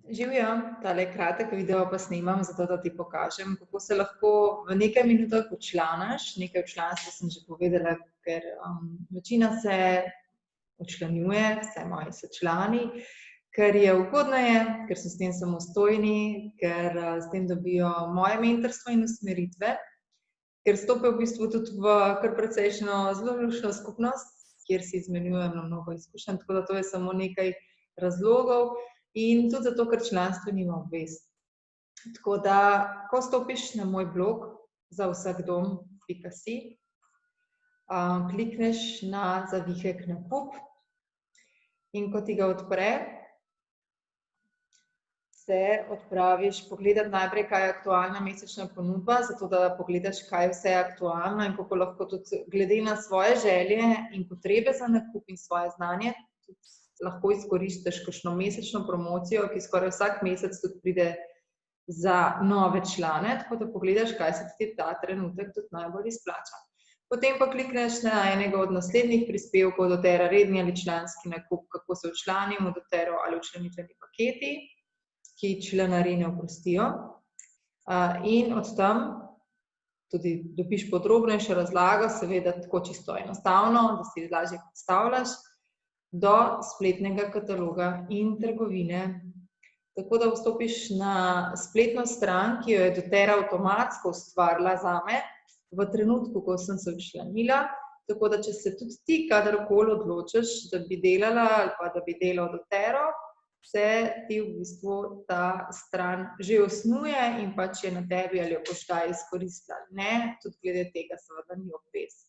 Živjo, tale kratek video pa snemam, zato da ti pokažem, kako se lahko v nekaj minutah včlaniš. Nekaj o članstvu sem že povedala, ker večina se včlanjuje, vse moji so člani, ker je ugodneje, ker so s tem samostojni, ker s tem dobijo moje mentorstvo in usmeritve, ker stopijo v bistvu tudi v kar precejšno zelo luštno skupnost, kjer si izmenjujemo mnogo izkušenj, tako da to je samo nekaj razlogov. In tudi zato, ker članstvo nima obvez. Tako da, ko stopiš na moj blog zavsakdom.si, klikneš na zavihek nakup in ko ti ga odpre, se odpraviš pogledati najprej, kaj je aktualna mesečna ponudba, zato da pogledaš, kaj vse je aktualno in kako lahko tudi glede na svoje želje in potrebe za nakup in svoje znanje lahko izkoristiš kakšno mesečno promocijo, ki skoraj vsak mesec tudi pride za nove člane, tako da pogledaš, kaj se ti ta trenutek tudi najbolj izplača. Potem pa klikneš na enega od naslednjih prispevkov doTERA redni ali članski nakup, kako se včlanimo v doTERO ali včlanitveni paketi, ki članarine oprostijo. In od tam tudi dobiš podrobnejšo razlago, seveda tako čisto enostavno, da si lažje predstavljaš, do spletnega kataloga in trgovine. Tako da vstopiš na spletno stran, ki jo je doTERA avtomatsko ustvarila zame v trenutku, ko sem se včlanila, tako da če se tudi ti kadarkoli odločiš, da bi delala ali pa da bi delal doTERO, se ti v bistvu ta stran že osnuje in pač je na tebi, ali jo boš kdaj izkoristila ali ne, tudi glede tega seveda ni obvez.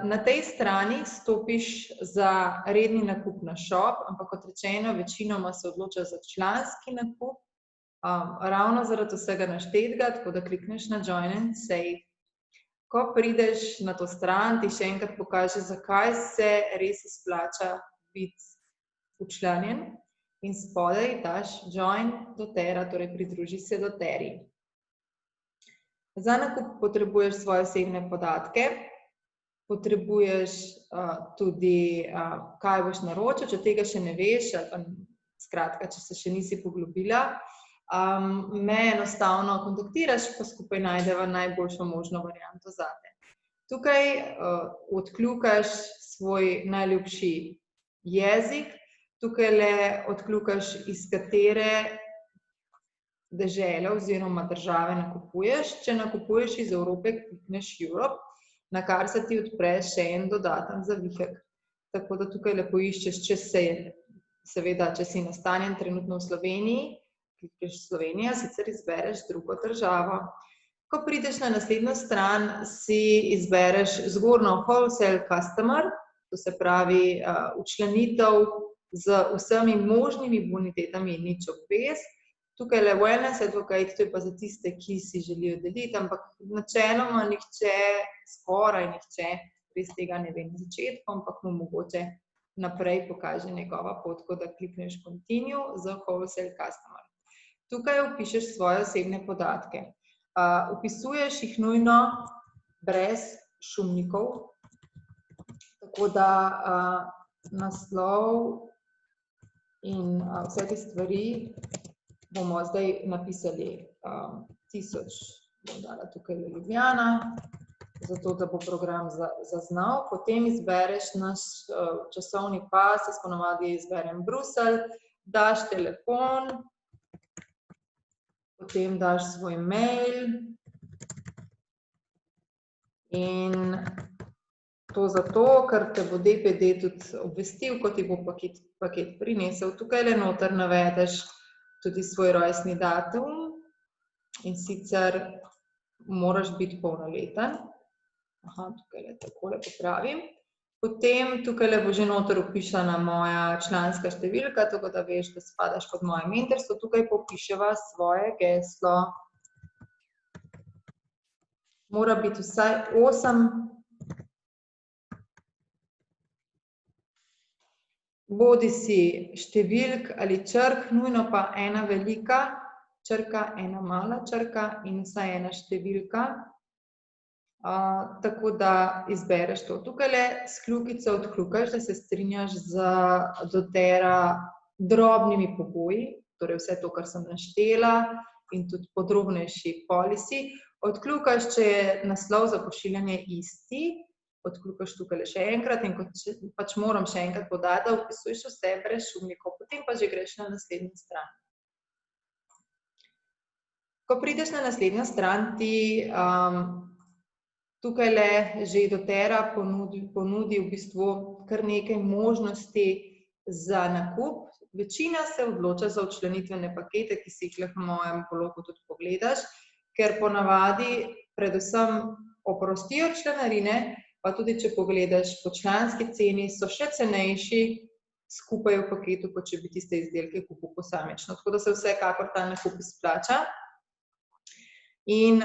Na tej strani stopiš za redni nakup na shop, ampak kot rečeno, večinoma se odloča za članski nakup, ravno zaradi vsega naštetega, tako da klikneš na Join and Save. Ko prideš na to stran, ti še enkrat pokaže, zakaj se res izplača biti včlanjen in spodaj daš Join doTERA, torej pridruži se doTERI. Za nakup potrebuješ svoje osebne podatke, potrebuješ tudi, kaj boš naročil, če tega še ne veš, ali pa skratka, če se še nisi poglobila, me enostavno kontaktiraš, pa skupaj najdeva najboljšo možno varianto zate. Tukaj odkljukaš svoj najljubši jezik, tukajle odkljukaš, iz katere dežele oziroma države nakupuješ. Če nakupuješ iz Evrope, klikneš Europe, na kar se ti odpre še en dodaten zavihek. Tako da tukaj lepo iščeš, seveda, če si nastanjen trenutno v Sloveniji, klikneš Slovenija, sicer izbereš drugo državo. Ko prideš na naslednjo stran, si izbereš zgornjo Wholesale Customer, to se pravi včlanitev z vsemi možnimi bonitetami in nič obvez. Tukajle Wellness Advocate, to je pa za tiste, ki si želijo deliti, ampak načeloma nihče, skoraj nihče, res tega ne ve na začetku, ampak mu mogoče naprej pokaže njegova pot, tako da klikneš Continue za Wholesale Customer. Tukaj vpišeš svoje osebne podatke. Vpisuješ jih nujno brez šumnikov, tako da naslov in vse te stvari bomo zdaj napisali 1000, bom dala tukaj Ljubljana, zato da bo program zaznal. Potem izbereš naš časovni pas, jaz ponavadi izberem Bruselj, daš telefon, potem daš svoj mail in to zato, ker te bo DPD tudi obvestil, ko ti bo paket prinesel. Tukajle noter navedeš tudi svoj rojstni datum in sicer moraš biti polnoleten. Tukajle takole popravim. Potem tukajle bo že noter vpisana moja članska številka, tako da veš, da spadaš pod moje mentorstvo. Tukaj popiševa svoje geslo. Mora biti vsaj 8 bodisi številk ali črk, nujno pa ena velika črka, ena mala črka in vsaj ena številka. Tako da izbereš to. Tukajle s kljukico odkljukaš, da se strinjaš z doTERA drobnimi pogoji. torej vse to, kar sem naštela in tudi podrobnejši policy. Odkljukaš, če je naslov za pošiljanje isti, odkljukaš tukaj še enkrat in kot pač moram še enkrat podati, da vpisuješ vse brez šumnikov, potem pa že greš na naslednjo stran. Ko prideš na naslednjo stran, ti tukaj že doTERRA ponudi v bistvu kar nekaj možnosti za nakup. Večina se odloča za včlanitvene pakete, ki si jih lahko na mojem blogu tudi pogledaš, ker ponavadi predvsem oprostijo članarine, pa tudi če pogledaš po članski ceni, so še cenejši skupaj v paketu, kot če bi tiste izdelke kupil posamično. Tako da se vsekakor ta nakup izplača. In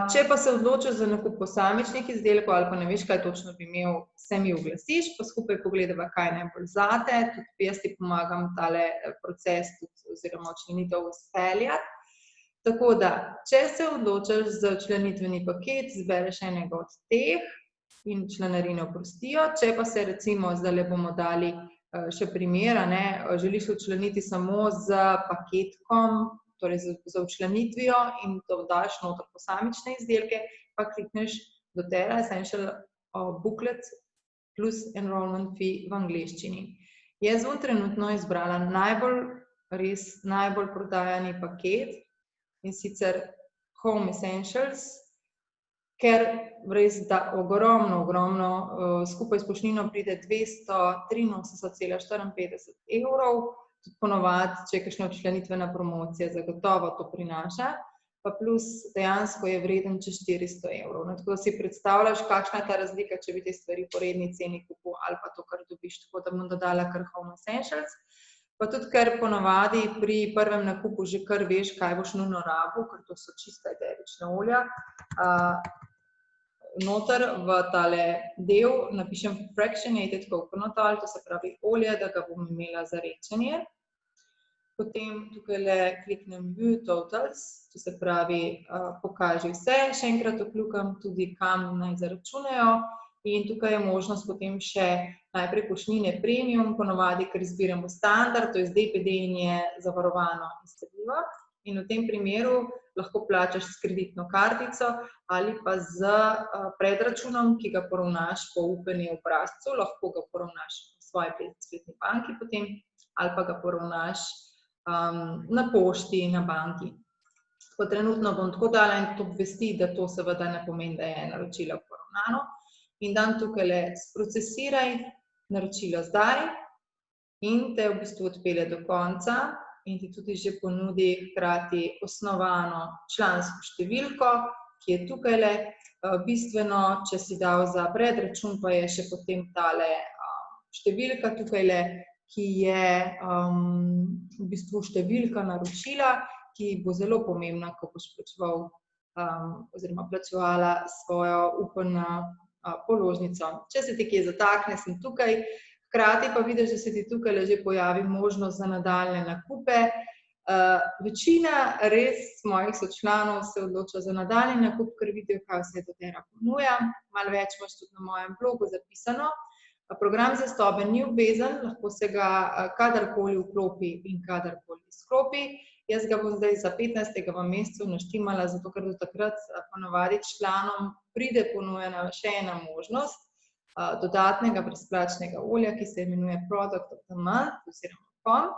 če pa se odločiš za nakup posamičnih izdelkov ali pa ne veš, kaj točno bi imel, se mi oglasiš, pa skupaj pogledava, kaj je najbolj zate, tudi jaz ti pomagam tale proces oziroma včlanitev izpeljati. Tako da, če se odločiš za včlanitveni paket, izbereš enega od teh in članarine oprostijo. Če pa se recimo, zdaj bomo dali še primer, želiš včlaniti samo z paketkom, torej za včlanitvijo in dodaš noter posamične izdelke, pa klikneš doTERRA Essential Booklet plus Enrollment Fee v angleščini. Jaz bom trenutno izbrala najbolj prodajani paket in sicer Home Essentials, ker res da ogromno, skupaj s poštnino pride 283,54 €, tudi ponovadi, če je kakšna včlanitvena promocija, zagotovo to prinaša, pa plus dejansko je vreden čez 400 €. Tako da si predstavljaš, kakšna je ta razlika, če bi te stvari po redni ceni kupil ali pa to, kar dobiš, tako da bom dodala kar Home Essentials. Pa tudi, ker ponavadi pri prvem nakupu že kar veš, kaj boš nujno rabil, ker to so čista eterična olja. Noter v tale del napišem fractionated coconut oil, to se pravi olje, da ga bom imela za redčenje. Potem tukaj kliknem View Totals, to se pravi pokaži vse, še enkrat vkljukam tudi, kam naj zaračunajo. In tukaj je možnost potem še najprej poštnine premium, ponavadi, ker izbiramo standard, to je z DPD in je zavarovano in sledljivo. In v tem primeru lahko plačaš s kreditno kartico ali pa z predračunom, ki ga poravnaš po UPN obrazcu, lahko ga poravnaš v svoji spletni banki potem ali pa ga poravnaš na pošti, na banki. Tako trenutno bom tako dala in to obvesti, da to seveda ne pomeni, da je naročilo poravnano. In dam tukaj sprocesiraj naročilo zdaj in te v bistvu odpelje do konca in ti tudi že ponudi hkrati osnovano člansko številko, ki je tukaj. Bistveno, če si dal za predračun, pa je še potem tale številka tukaj, ki je v bistvu številka naročila, ki bo zelo pomembna, ko boš plačeval oziroma plačevala svojo UPN položnico. Če se ti kje zatakne, sem tukaj. Hkrati pa vidiš, da se ti tukaj že pojavi možnost za nadaljnje nakupe. Večina res mojih sočlanov se odloča za nadaljnji nakup, ker vidijo, kaj vse doTERRA ponuja. Malo več imaš tudi na mojem blogu zapisano. Program zvestobe ni obvezen, lahko se ga kadarkoli vklopi in kadarkoli izklopi. Jaz ga bom zdaj za 15. v mesecu naštimala, zato ker do takrat ponavadi članom pride ponujena še ena možnost dodatnega brezplačnega olja, ki se imenuje Product of the Month oziroma POM.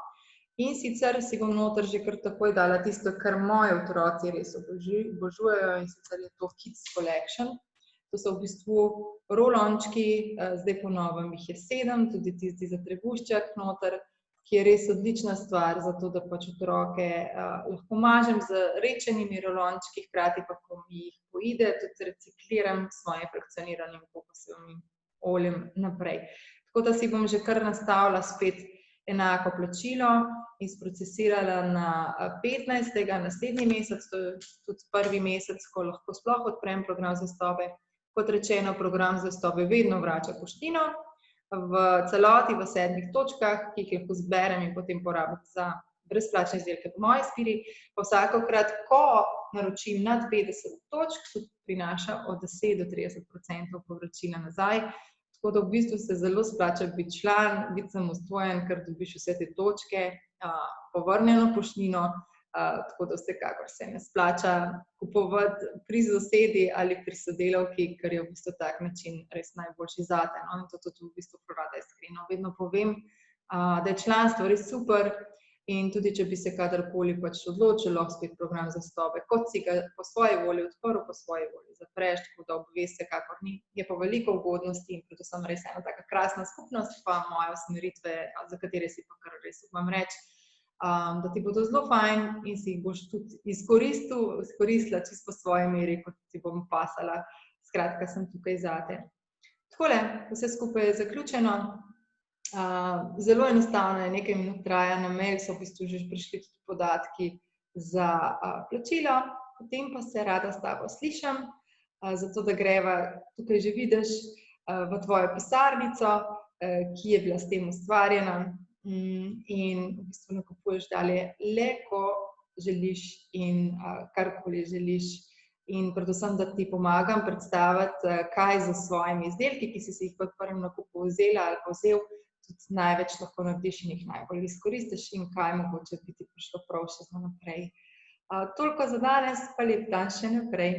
In sicer si bom noter že kar takoj dala tisto, kar moji otroci res obožujejo, in sicer je to Kids Collection. To so v bistvu rolončki, zdaj po novem jih je 7, tudi tisti za trebušček noter, ki je res odlična stvar za to, da pač otroke lahko mažem z redčenimi rolončki, hkrati pa, ko mi jih poide, tudi recikliram s svojim frakcioniranim kokosovim oljem naprej. Tako da si bom že kar nastavila spet enako plačilo in sprocesirala na 15. naslednji mesec, to je tudi prvi mesec, ko lahko sploh odprem program zvestobe. Kot rečeno, program zvestobe vedno vrača poštnino v celoti v 7 točkah, ki jih lahko zberem in potem porabim za brezplačne izdelke po moji izbiri. Pa vsakokrat, ko naročim nad 50 točk, tudi prinaša od 10 do 30% povračila nazaj. Tako da v bistvu se zelo splača biti član, biti samostojen, ker dobiš vse te točke povrnjeno poštnino, tako da vsekakor se ne splača kupovati pri sosedi ali pri sodelavki, ker je v bistvu tak način res najboljši zate. No? In to tudi v bistvu rada iskreno vedno povem, da je članstvo res super in tudi, če bi se kadarkoli pač odločil, lahko spet program zastope, kot si ga po svoji volji odprl, po svoji volji zapreš, tako da obvez vsekakor ni. Je pa veliko ugodnosti in predvsem res ena taka krasna skupnost, pa moje usmeritve, za katere si pa kar res upam reči, da ti bodo zelo fajn in si jih boš tudi izkoristila čisto po svoji meri, kot ti bom pasala. Skratka, sem tukaj zate. Takole, vse skupaj je zaključeno. Zelo enostavno je, nekaj minut traja, na mail so v bistvu že prišli tudi podatki za plačilo, potem pa se rada s tabo slišam, zato da greva, tukaj že vidiš, v tvojo pisarnico, ki je bila s tem ustvarjena, in v bistvu nakupuješ dalje le, ko želiš in karkoli želiš. In predvsem, da ti pomagam predstaviti, kaj za svojimi izdelki, ki si jih v prvem nakupu vzela ali pa vzel, tudi največ lahko narediš in jih najbolj izkoristiš in kaj mogoče bi ti prišlo prav še za naprej. Toliko za danes, pa lep dan še naprej.